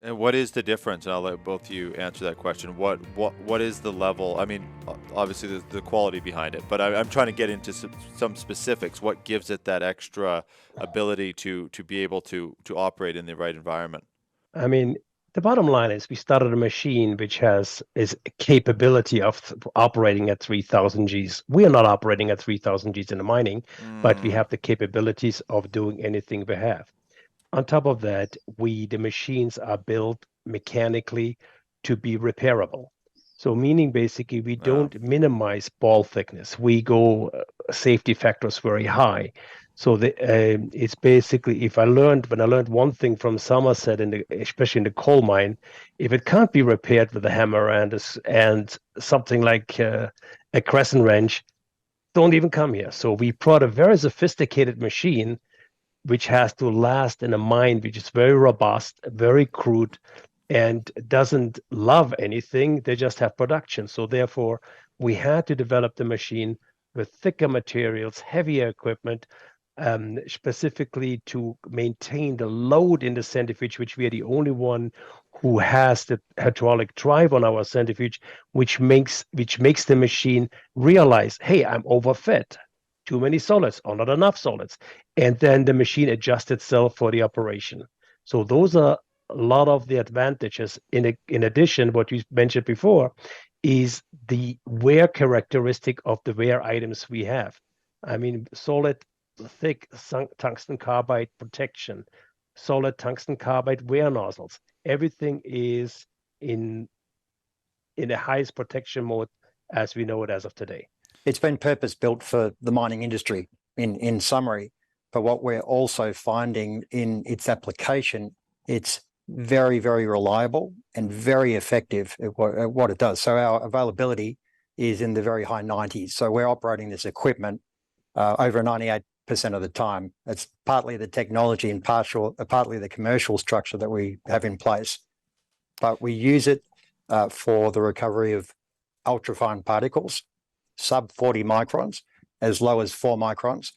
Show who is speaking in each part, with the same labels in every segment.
Speaker 1: And what is the difference? And I'll let both of you answer that question. What is the level? I mean, obviously the quality behind it, but I'm trying to get into some specifics. What gives it that extra ability to be able to operate in the right environment?
Speaker 2: I mean, the bottom line is we started a machine which has is capability of operating at 3000 Gs. We are not operating at 3000 Gs in the mining, but we
Speaker 1: Mm,
Speaker 2: have the capabilities of doing anything we have. On top of that, the machines are built mechanically to be repairable. So meaning basically we
Speaker 1: yeah.
Speaker 2: don't minimize ball thickness. We go safety factors very high. So it's basically if I learned when I learned one thing from Somerset especially in the coal mine, if it can't be repaired with a hammer and something like a crescent wrench, don't even come here. So we brought a very sophisticated machine which has to last in a mine which is very robust, very crude, and doesn't love anything. They just have production. So therefore, we had to develop the machine with thicker materials, heavier equipment, specifically to maintain the load in the centrifuge, which we are the only one who has the hydraulic drive on our centrifuge, which makes the machine realize, hey, I'm overfed. Too many solids or not enough solids. And then the machine adjusts itself for the operation. So those are a lot of the advantages. In addition, what you mentioned before is the wear characteristic of the wear items we have. I mean, solid, thick tungsten carbide protection, solid tungsten carbide wear nozzles. Everything is in in the highest protection mode as we know it as of today.
Speaker 3: It's been purpose built for the mining industry in summary. But what we're also finding in its application, it's very, very reliable and very effective at what it does. So our availability is in the very high 90s. So we're operating this equipment over 98% of the time. It's partly the technology and partly the commercial structure that we have in place. But we use it for the recovery of ultrafine particles, sub 40 microns, as low as 4 microns.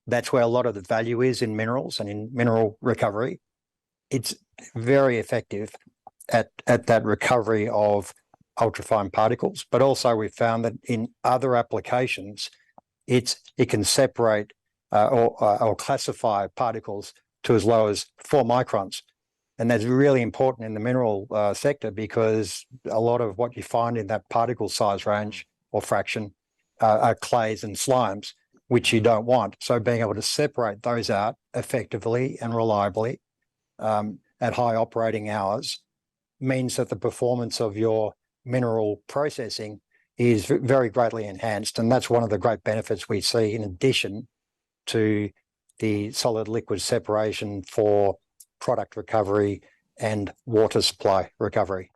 Speaker 3: That's where a lot of the value is in minerals and in mineral recovery. It's very effective at that recovery of ultrafine particles, but also we found that in other applications, it can separate or classify particles to as low as 4 microns. And that's really important in the mineral sector because a lot of what you find in that particle size range or fraction are clays and slimes, which you don't want. So being able to separate those out effectively and reliably at high operating hours means that the performance of your mineral processing is very greatly enhanced. And that's one of the great benefits we see in addition to the solid liquid separation for product recovery and water supply recovery.